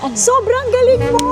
Sobrang galing mo!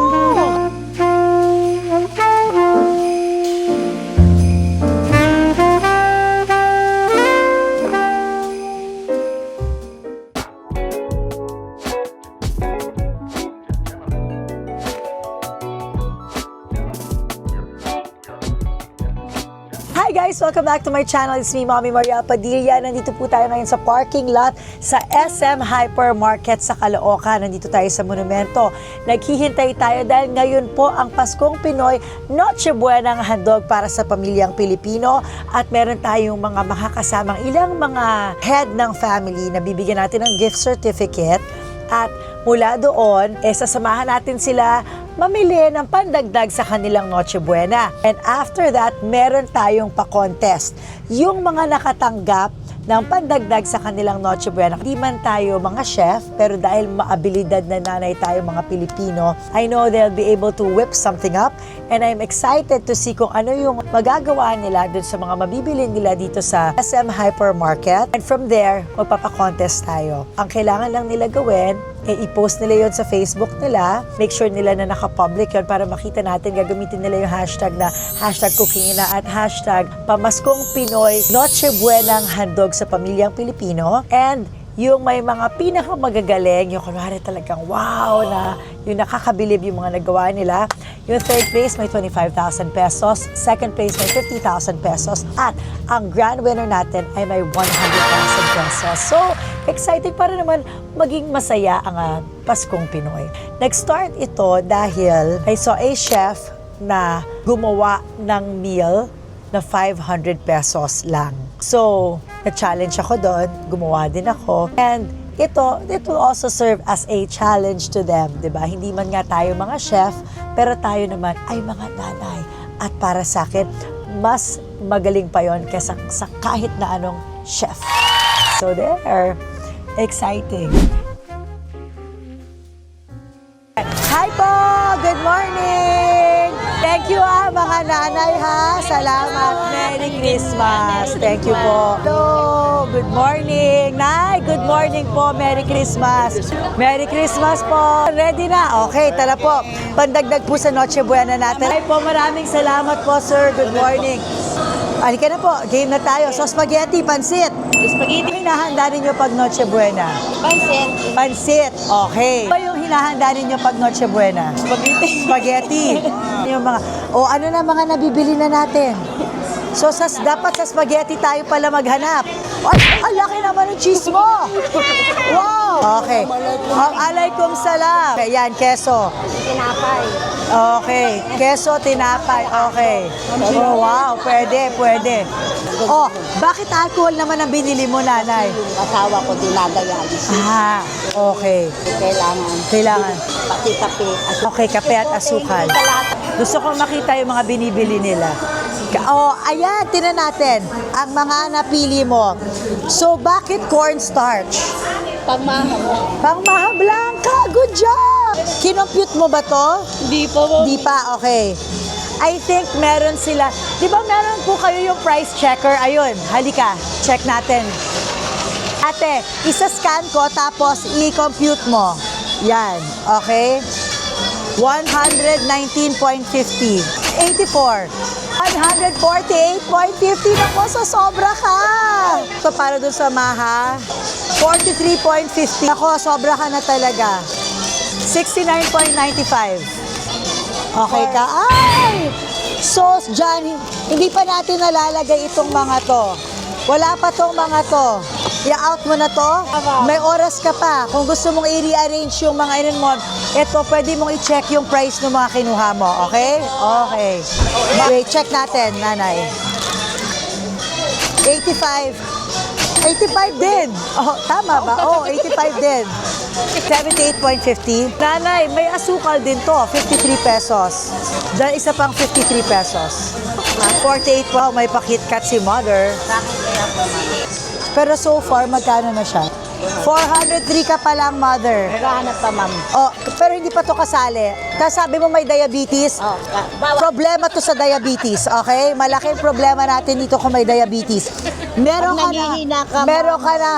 Hi guys! Welcome back to my channel. It's me, Mommy Maria Padilla. Nandito po tayo ngayon sa parking lot sa SM Hypermarket sa Caloocan. Nandito tayo sa Monumento. Naghihintay tayo dahil ngayon po ang Paskong Pinoy, Noche Buena ang handog para sa pamilyang Pilipino. At meron tayong mga makakasamang ilang mga head ng family na bibigyan natin ng gift certificate. At mula doon, sasamahan natin sila mamili ng pandagdag sa kanilang Noche Buena. And after that, meron tayong pa-contest. Yung mga nakatanggap ng pandagdag sa kanilang Noche Buena. Hindi man tayo mga chef, pero dahil maabilidad na nanay tayo mga Pilipino, I know they'll be able to whip something up. And I'm excited to see kung ano yung magagawa nila dun sa mga mabibili nila dito sa SM Hypermarket. And from there, magpapakontest tayo. Ang kailangan lang nila gawin, i-post nila yon sa Facebook nila. Make sure nila na naka-public yon para makita natin. Gagamitin nila yung hashtag na hashtag Cookingina at hashtag Pamaskong Pinoy Noche Buenang handog sa pamilyang Pilipino. And yung may mga pinakamagagaling, yung kunwari talagang wow na yung nakakabilib yung mga nagawa nila. Yung third place may 25,000 pesos, second place may 50,000 pesos, at ang grand winner natin ay may 100,000 pesos. So, exciting para naman maging masaya ang Paskong Pinoy. Nag-start ito dahil I saw a chef na gumawa ng meal na 500 pesos lang. So, na-challenge ako doon, gumawa din ako. And it will also serve as a challenge to them, di ba? Hindi man nga tayo mga chef, pero tayo naman ay mga nanay. At para sa akin, mas magaling pa yon kaysa sa kahit na anong chef. So there, exciting. Hi po! Good morning! Thank you mga nanay ha. Salamat. Merry Christmas. Thank you po. Hello. Good morning. Nay, good morning po. Merry Christmas. Merry Christmas po. Ready na? Okay, tara po. Pandagdag po sa Noche Buena natin. Ay po, maraming salamat po sir. Good morning. Halika na po. Game na tayo. So, spaghetti, pansit. Spaghetti. Hinahanda ninyo pag Noche Buena? Pansit. Pansit. Okay. Ano yung hinahanda ninyo pag Noche Buena? Spaghetti. Spaghetti. Yung mga, ano na mga nabibili na natin? So, dapat sa spaghetti tayo pala maghanap. Ay, ang laki naman ng cheese mo! Wow! Okay. Ang alay kong salam. Okay, yan, keso. Tinapay. Okay. Keso, tinapay. Okay. Oh, wow. Pwede, pwede. Oh, bakit alcohol naman ang binili mo, nanay? Yung asawa ko dinadayalis. Ah, okay. Kailangan. Kailangan. Pati kape. Okay, kape at asukal. Gusto ko makita yung mga binibili nila. Oh, ayan, tinan natin ang mga napili mo. So, bakit cornstarch? Pagmahal. Pangmaha Blanca, good job! Kinompute mo ba to? Hindi po. Di pa, okay. I think meron sila. Di ba meron po kayo yung price checker? Ayun, halika, check natin. Ate, isa-scan ko tapos i-compute mo. Yan, okay? 119.50. 84. 148.50. Nako, so sobra ka. So, para dun sa Maha, 43.50. Nako, sobra ka na talaga. 69.95. Okay ka? Ay! So, dyan, hindi pa natin nalalagay itong mga to. Wala pa tong mga to. I-out mo na to. May oras ka pa. Kung gusto mong i-rearrange yung mga inon mo, ito, pwede mong i-check yung price ng mga kinuha mo. Okay? Okay. Wait, check natin, nanay. 85. 85 din. Oh, tama ba? Oh, 85 din. 78.50. Nanay, may asukal din to. 53 pesos. Dahil isa pang 53 pesos. 48 po. May pakitkat si mother. Bakit kaya po? Pero so far, magkano na siya? 403 ka pa lang, mother. Naghahanap pa, ma'am. Oh, pero hindi pa to kasali. Tapos sabi mo may diabetes. Oh, bawal. Problema to sa diabetes, okay? Malaking problema natin dito kung may diabetes. Meron Pag ka na, nanghihina ka, meron ka na,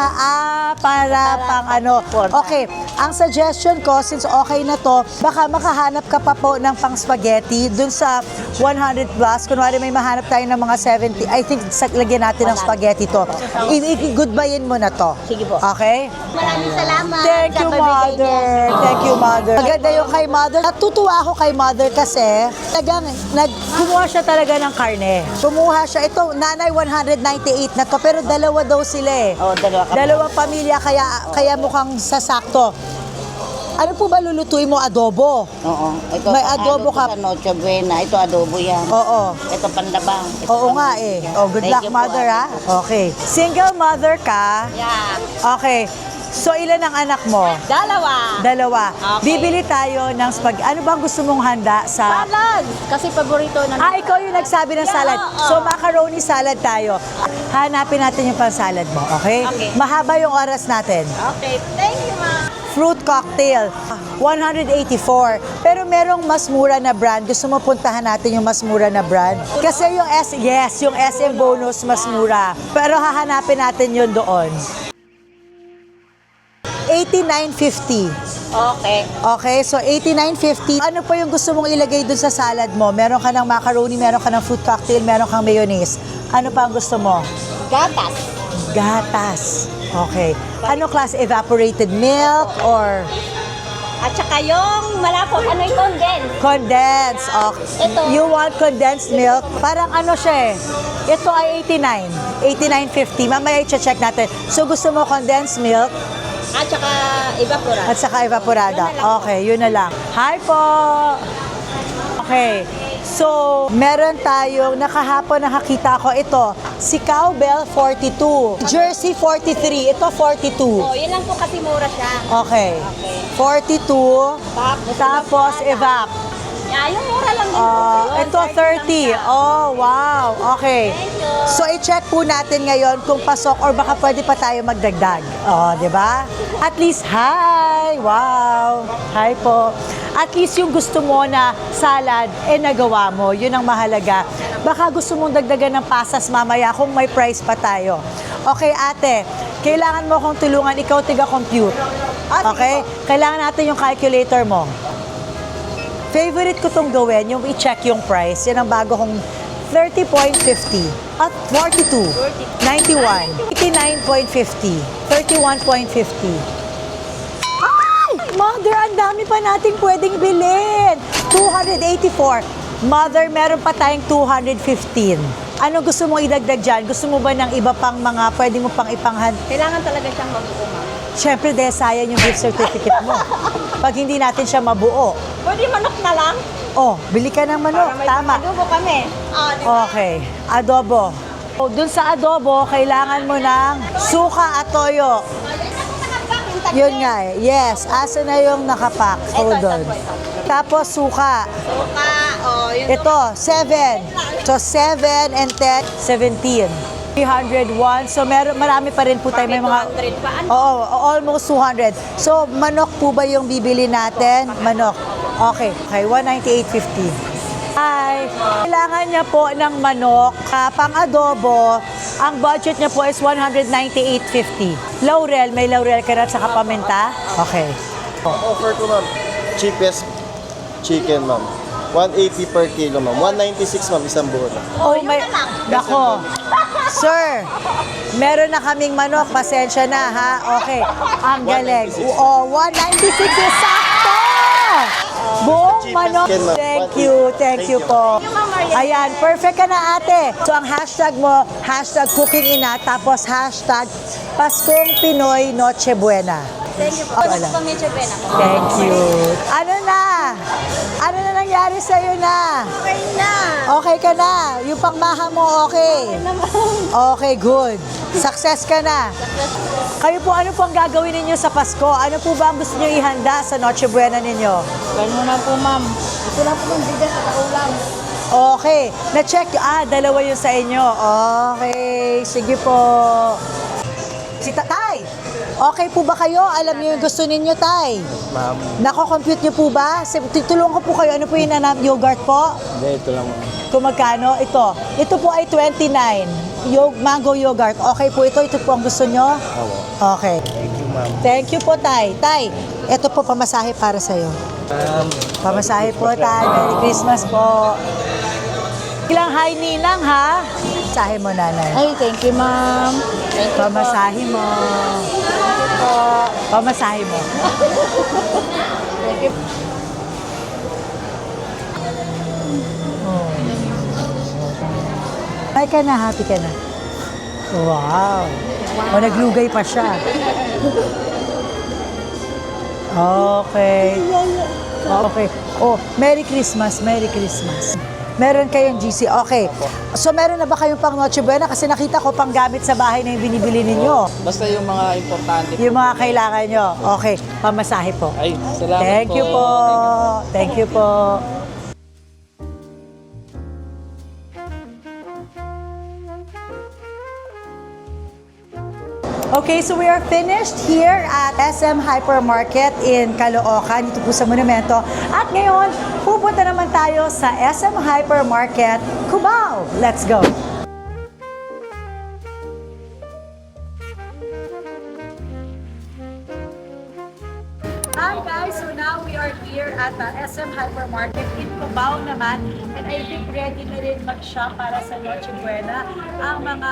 para pang ano. Okay, Ang suggestion ko, since okay na to, baka makahanap ka pa po ng pang spaghetti dun sa 100 plus. Kunwari may mahanap tayo ng mga 70. I think lagyan natin ng spaghetti to. I-goodbyein mo na to. Sige po. Okay? Maraming salamat. Thank you, sa pabigay niyo. Mother. Thank you, Mother. Maganda yung kay Mother. Natutuwa ako kay Mother kasi kumuha siya talaga ng karne. Kumuha siya. Ito, nanay, 198 na to. Pero dalawa daw sila eh. Oh, dalawa kami. Dalawang pamilya, kaya mukhang sasakto. Ano po ba lulutuin mo? Adobo? Oo. Ito, May adobo ka. Sa Noche Buena. Ito adobo yan. Oo. Ito pandabang. Ito Oo nga eh. Oh, good Thank luck, you po, Mother, ha? Okay. Single mother ka? Yeah. Okay. So, ilan ang anak mo? Dalawa. Dalawa. Okay. Bibili tayo ng Ano bang gusto mong handa sa... Salad. Kasi paborito na. Ikaw yung nagsabi ng Yeah, salad. oo. So, macaroni salad tayo. Hanapin natin yung pang-salad mo, okay? Okay. Mahaba yung oras natin. Okay. Thank you, ma. Fruit cocktail, 184. Pero merong mas mura na brand. Gusto mo puntahan natin yung mas mura na brand? Kasi yung yung SM bonus mas mura. Pero hahanapin natin yun doon. 89.50. Okay. Okay, so 89.50. Ano pa yung gusto mong ilagay dun sa salad mo? Meron ka ng macaroni, meron ka ng fruit cocktail, meron kang mayonnaise. Ano pa ang gusto mo? Gatas. Gatas. Okay. Ano class? Evaporated milk or At saka yung malapot, ano yung condensed? condensed? Okay. Ito. You want condensed milk? Parang ano siya eh. Ito ay 89. 89.50. Mamaya i-check natin. So gusto mo condensed milk At saka evaporate. at saka evaporada. Yun na lang. Okay, yun na lang. Hi po! Okay. So, meron tayong nakahapon nakakita ko ito. Si Cowbell 42. Jersey 43. Ito 42. Oh, yun lang po kasi mura siya. Okay. Okay. 42. Tapos evap. Yeah, yung mura lang din po. Yun, Ito 30. Oh, wow. Okay. Thank you. So, i-check po natin ngayon kung pasok or baka pwede pa tayo magdagdag. Oh, di ba? At least, hi! Wow! Hi po. At least yung gusto mo na salad, nagawa mo. Yun ang mahalaga. Baka gusto mong dagdagan ng pasas mamaya kung may price pa tayo. Okay, ate. Kailangan mo akong tulungan. Ikaw tiga-compute. Okay? Kailangan natin yung calculator mo. Favorite ko tong gawin, yung i-check yung price. Yan ang bago kong 30.50 at 42, 91, 89.50, 31.50. Ay! Mother, ang dami pa nating pwedeng bilhin. 284. Mother, meron pa tayong 215. Ano gusto mo idagdag dyan? Gusto mo ba ng iba pang mga pwede mo pang ipanghan? Kailangan talaga siyang mabuo, ma'am. Siyempre, dahil sayang yung gift certificate mo. Pag hindi natin siya mabuo. Pwede manok na lang? Oh, bili ka ng manok. Para may Tama. adobo kami. Ah, di ba? Okay. Adobo. O, dun sa adobo, kailangan mo ng suka at toyo. Yun nga eh. Yes. Asa na yung nakapack? Hold Ito, on. ito. Tapos suka. Suka, oh, yun. Ito, 7. So, 7 and 10, 17. 301. So, marami pa rin po tayo. May mga... 200 pa. Ano? Oo, almost 200. So, manok po ba yung bibili natin? Manok. Okay. Okay, 198.50. Hi. Kailangan niya po ng manok. Pang adobo, ang budget niya po is 198.50. Laurel, may laurel ka na sa paminta? Okay. Offer ko, ma'am. Cheapest chicken, ma'am. 180 per kilo, ma'am. 196, ma'am, isang buo na. Oh, may... Nako. Sir, meron na kaming manok. Pasensya na, ha? Okay. Ang galing. 196. Oh, 196 is sakto! Buong cheapest manok. chicken, ma'am. Thank you. Thank you po. Ayan, perfect ka na, ate. So, ang hashtag mo, hashtag cooking ina, tapos hashtag Paskong Pinoy Noche Buena. Thank you po. Wala. Gusto ko medyo bena po. Thank you. Ano na? Ano na nangyari sa'yo na? Okay na. Okay ka na? Yung pangmaha mo, okay? Okay, good. Success ka na. Kayo po, ano po ang gagawin ninyo sa Pasko? Ano po ba ang gusto niyo ihanda sa Noche Buena ninyo? Ganun na po, ma'am. Ito lang po ng bigas at ulam. Okay. Na-check. Dalawa yun sa inyo. Okay. Sige po. Si Tatay. Okay po ba kayo? Alam niyo yung gusto ninyo, Tay? Ma'am. Nako-compute niyo po ba? Tulungan ko po kayo. Ano po yung yogurt po? Hindi, ito lang, ma'am. Kung magkano? Ito. Ito po ay 29. Mango yogurt. Okay po ito. Ito po ang gusto nyo? Ako. Okay. Thank you, ma'am. Thank you po, Tay. Tay, ito po pamasahe para sa'yo. Pamasahe po, Tay. Merry Christmas po. Ilang hi, Ninang, ha? Pamasahe mo, Nanay. Ay, thank you, ma'am. Thank you Pamasahe mo. po. Pamasahe mo. Thank you. Ay ka na, happy ka na. Wow. O, naglugay pa siya. Okay. Okay. Oh, Merry Christmas, Merry Christmas. Meron kayong GC. Okay. So, meron na ba kayong pang Noche Buena? Kasi nakita ko pang gamit sa bahay na yung binibili ninyo. Basta yung mga importante. Yung mga kailangan nyo. Okay. Pamasahe po. Ay, salamat Thank po. you po. Thank you po. Okay, so we are finished here at SM Hypermarket in Caloocan, dito po sa Monumento. At ngayon, pupunta naman tayo sa SM Hypermarket Cubao. Let's go! Hi guys! So now we are here at the SM Hypermarket in Cubao naman. And I think ready na rin mag-shop para sa Noche Buena ang mga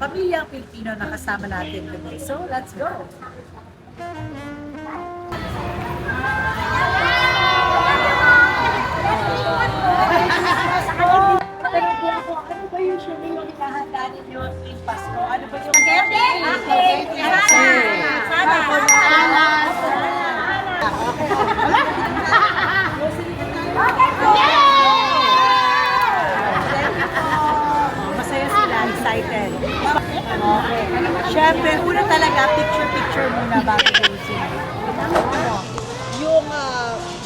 pamilyang Pilipino na kasama natin today. So let's go! Ano ba usually yung hinahanda ninyo in Pasko? Ano ba yung... Masaya sila, excited. Okay. Siyempre, una talaga, picture-picture muna bago kayo sila. Yung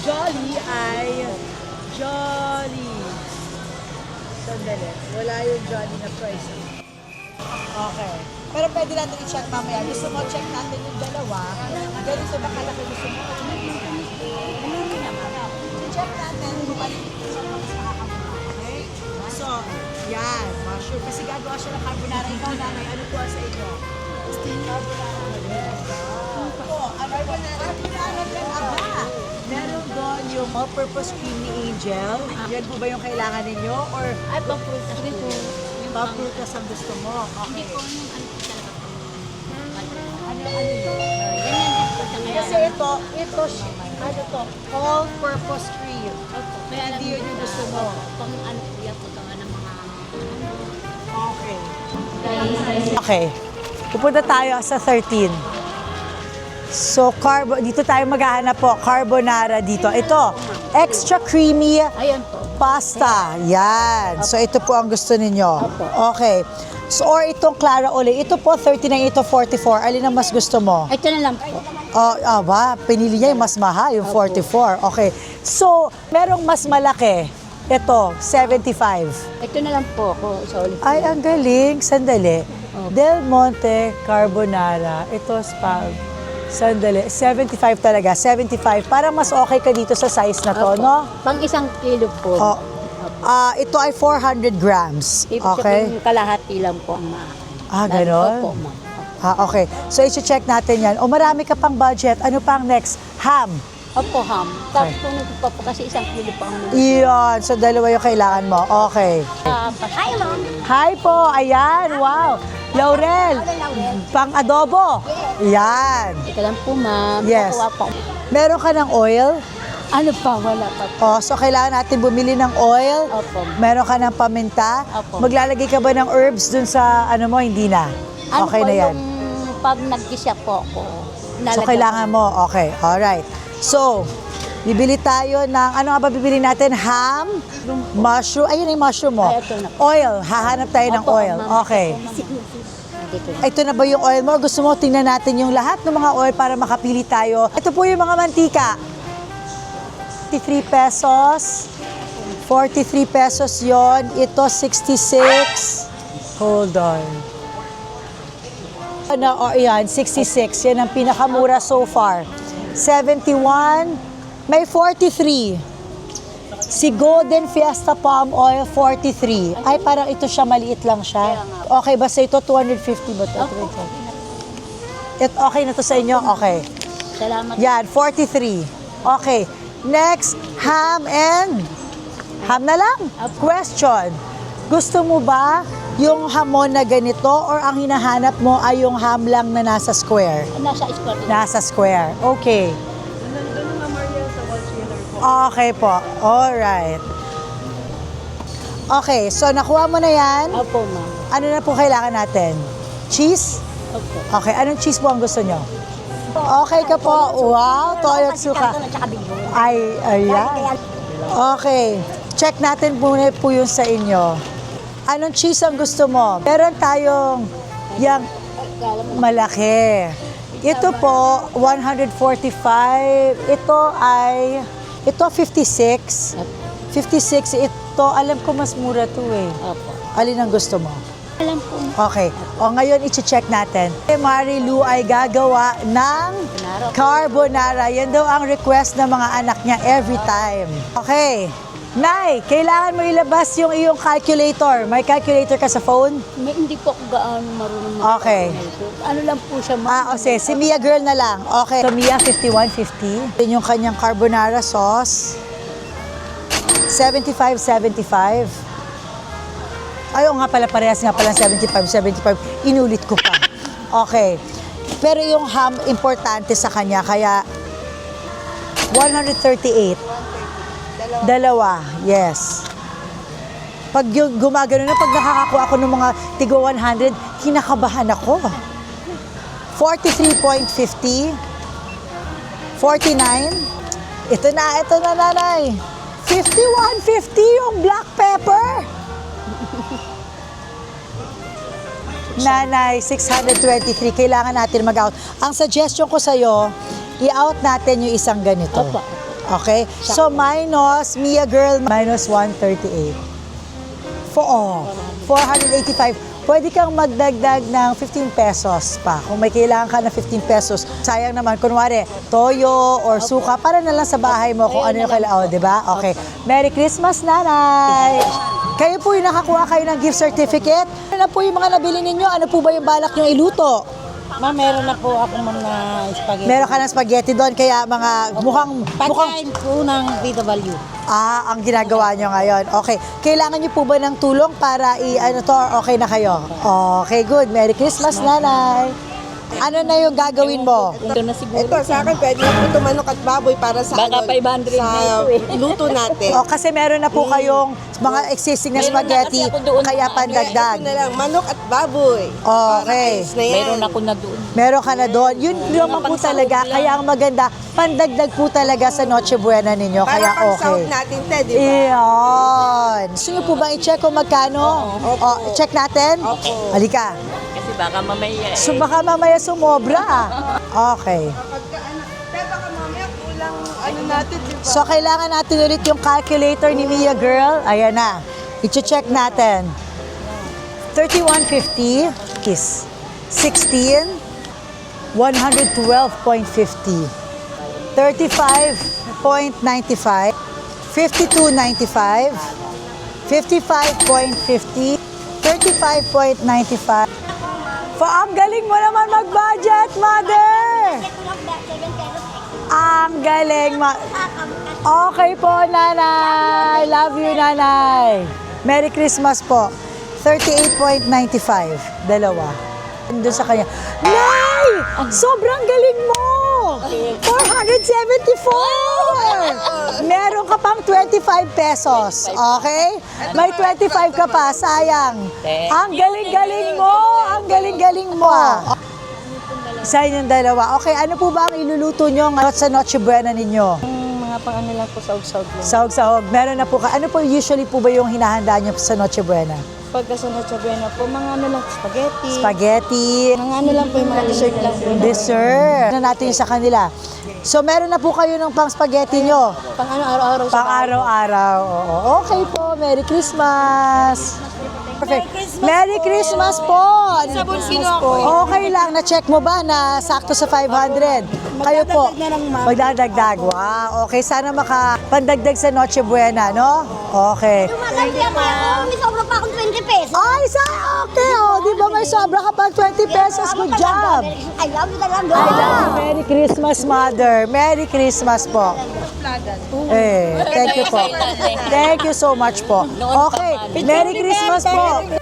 Jolly ay Jolly. Sandali. Wala yung Jolly na price. Okay. Pero pwede natin i-check mamaya. Gusto mo check natin yung dalawa. Ganito ba kalaki gusto mo? I-check natin kung maliliit sa mga makakamura. Okay? So, yan. Mushroom. Kasi gagawa siya ng carbonara. Ikaw nanay, ano po sa inyo? Carbonara. Carbonara din aba. Meron doon yung all-purpose creamy angel. Yan po ba yung kailangan ninyo? Or Ay, paprutas po. paprutas ang gusto mo? Hindi Okay. po yung ano po talaga po. Ano yun? Ganyan din po sa Kasi ito, ano to? All-purpose cream. Kaya alam Hindi yun yung gusto mo. Pang ano po yan po ng mga... Okay. Okay. Pupunta tayo sa 13. So, dito tayo maghahanap po. Carbonara dito. Ito, extra creamy Ayan po. pasta. Yan. So, ito po ang gusto ninyo. Okay. So, or itong Clara Ole. Ito po, 39. Ito, 44. Alin ang mas gusto mo? Ito na lang po. Pinili niya yung mas mahal, yung 44. Okay. So, merong mas malaki. Ito, 75. Ito na lang po ako sa ulit. Ay, ang galing. Sandali. Del Monte Carbonara. Ito, spag. Sandali. 75 talaga. 75. Parang mas okay ka dito sa size na to, no? Pang 1 kilo po. Oh. Ito ay 400 grams. Ibig Okay? sabihin, kalahati lang po ang Ganon? Opo, ma'am. Okay. So, i-check natin yan. O, marami ka pang budget. Ano pang next? Ham. Opo, ham. Tapos po po kasi 1 kilo po ang Iyon. So, dalawa yung kailangan mo. Okay. Hi, ma'am. Hi po. Ayan. Wow. Laurel. Pang adobo. Yan. Ito lang po, ma'am. Yes. Nakuha po. Meron ka ng oil? Ano pa? Wala pa po. So kailangan natin bumili ng oil. Opo. Meron ka ng paminta. Opo. Maglalagay ka ba ng herbs dun sa ano mo? Hindi na. Ano Okay po na yan. yung pag nag-gisya po ako? So kailangan mo. Okay. Alright. So, bibili tayo ng, ano nga ba bibili natin? Ham, mushroom. Ayun yung mushroom mo. Ay, ito na. Oil. Hahanap tayo ng Opo, oil. ma'am. Okay. Dito. Ito na ba yung oil mo? Gusto mo tingnan natin yung lahat ng mga oil para makapili tayo. Ito po yung mga mantika. 43 pesos. 43 pesos yon. Ito 66. Hold on. Yan, 66. Yan ang pinakamura so far. 71. May 43. Si Golden Fiesta Palm Oil, 43. Ay, parang ito siya, maliit lang siya. Okay, basta ito, 250 ba ito? Okay na to sa inyo? Okay. Salamat. Yan, 43. Okay. Next, ham and... Ham na lang. Question. Gusto mo ba yung hamon na ganito or ang hinahanap mo ay yung ham lang na nasa square? Nasa square. Nasa square. Okay. Okay po. Alright. Okay, so nakuha mo na yan. Opo, ma'am. Ano na po kailangan natin? Cheese? Opo. Okay, anong cheese po ang gusto nyo? Okay ka po. Wow, toyo at suka. At saka bigyon. Ay, ayan. Okay, check natin muna po yung sa inyo. Anong cheese ang gusto mo? Meron tayong yung malaki. Ito po, 145. Ito 56. 56, ito, alam ko mas mura to eh. Opo. Alin ang gusto mo? Alam po. Okay. O ngayon, i-check natin. Marilu ay gagawa ng carbonara. Yan daw ang request ng mga anak niya every time. Okay. Nay, kailangan mo ilabas yung iyong calculator. May calculator ka sa phone? Hindi po ako gaano marunong Okay. Ano lang po siya, ma'am. Okay. Si Mia girl na lang. Okay. So, Mia, 51.50. Yun yung kanyang carbonara sauce. 75.75. Ay, oo nga pala, parehas nga pala 75.75. Inulit ko pa. Okay. Pero yung ham, importante sa kanya, kaya 138. Dalawa, yes. Pag yung gumagano na, pag nakakakuha ako ng mga tigo 100, kinakabahan ako. 43.50. 49. Ito na, nanay. 51.50 yung black pepper. Nanay, 623. Kailangan natin mag-out. Ang suggestion ko sa'yo, i-out natin yung isang ganito. Opo. Okay? So, minus, Mia girl, minus 138. 485. Pwede kang magdagdag ng 15 pesos pa. Kung may kailangan ka ng 15 pesos, sayang naman. Kunwari, toyo or suka, para na lang sa bahay mo kung ano yung kailangan. Oh, di ba? Okay. Merry Christmas, nanay! Kayo po yung nakakuha kayo ng gift certificate. Ano na po yung mga nabili ninyo? Ano po ba yung balak nyo iluto? Ma'am, meron na po ako mga spaghetti. Meron ka ng spaghetti doon, kaya mga mukhang... Pagkain po ng BW. ang ginagawa nyo ngayon. Okay. Kailangan nyo po ba ng tulong para i-ano to, or okay na kayo? Okay, good. Merry Christmas, nanay. Ano na yung gagawin mo? Ito na siguro. Ito, sa akin, pwede na po ito manok at baboy para sa, Baka 500 sa na ito eh. luto natin. O, kasi meron na po kayong mga existing na Meron na spaghetti, kasi ako doon kaya na ano, pandagdag. Ito na lang, manok at baboy. Para Okay. ayos na yan. Meron ako na doon. Meron ka na doon. Yun naman po pangsahog talaga. lang. Kaya ang maganda, pandagdag po talaga sa Noche Buena ninyo. Para Kaya pang okay. sahog natin, te, di ba? Iyon. Gusto nyo po ba i-check kung magkano? Opo. O, check natin? Opo. Halika. Kasi baka mamaya So baka mamaya sumobra. Okay. Te, baka mamaya kulang ano natin, di ba? So kailangan natin ulit yung calculator ni Mia girl. Ayan na. I-check natin. 31.50 is 16. 112.50. 35.95. 52.95. 55.50. 35.95. Ang galing mo naman mag-budget, mother! Ang galing. Okay po, nanay. Love you, nanay. Merry Christmas po. 38.95. Dalawa. Doon sa kanya. Nay! Sobrang galing mo! 474! Meron ka pang 25 pesos. Okay? May 25 ka pa. Sayang. Ang galing-galing mo! Ang galing-galing mo! Sa inyong dalawa. Okay, ano po ba ang iluluto nyo ngayon sa Noche Buena ninyo? Mga pang-ano lang po, sahog-sahog lang. Sahog-sahog. Meron na po ka. Ano po usually po ba yung hinahanda nyo sa Noche Buena? Pagka sa Noche Buena po, mga ano lang, spaghetti. Spaghetti. Mga ano lang po, yung mga dessert lang po. Dessert. Ano natin yung sa kanila? So, meron na po kayo ng pang spaghetti nyo? Pang ano, araw-araw sa Pang araw-araw. Oo. Okay po. Merry Christmas. Perfect. Merry Christmas po. Sabon kinuha ko. Okay lang. Na-check mo ba na sakto sa 500? Kayo po. Magdadagdag na lang, ma'am. Magdadagdag. Wow. Okay. Sana makapandagdag sa Noche Buena, no? Okay. Thank you po. May sobra pa akong 20 pesos. Ay, okay, oh. Di ba may sobra kapag 20 pesos? Good job. I love you talaga. I love you. Merry Christmas, Mother. Merry Christmas po. Thank you po. Thank you so much po. Okay, Merry Christmas po.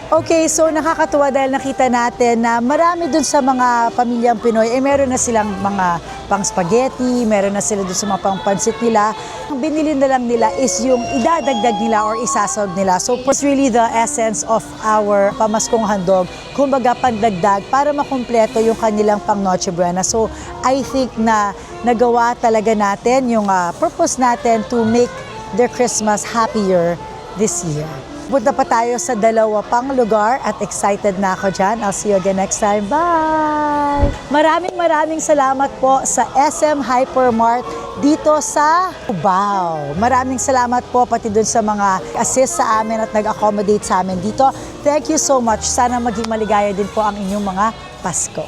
Okay, so nakakatuwa dahil nakita natin na marami dun sa mga pamilyang Pinoy, meron na silang mga pang spaghetti, meron na sila dun sa mga pang pansit nila. Ang binili na lang nila is yung idadagdag nila or isasawag nila. So it's really the essence of our pamaskong handog. Kumbaga pandagdag para makumpleto yung kanilang pang Noche Buena. So I think na nagawa talaga natin yung purpose natin to make their Christmas happier this year. Punta pa tayo sa dalawa pang lugar at excited na ako dyan. I'll see you again next time. Bye! Maraming salamat po sa SM Hypermart dito sa Cubao. Maraming salamat po pati dun sa mga assist sa amin at nag-accommodate sa amin dito. Thank you so much. Sana maging maligaya din po ang inyong mga Pasko.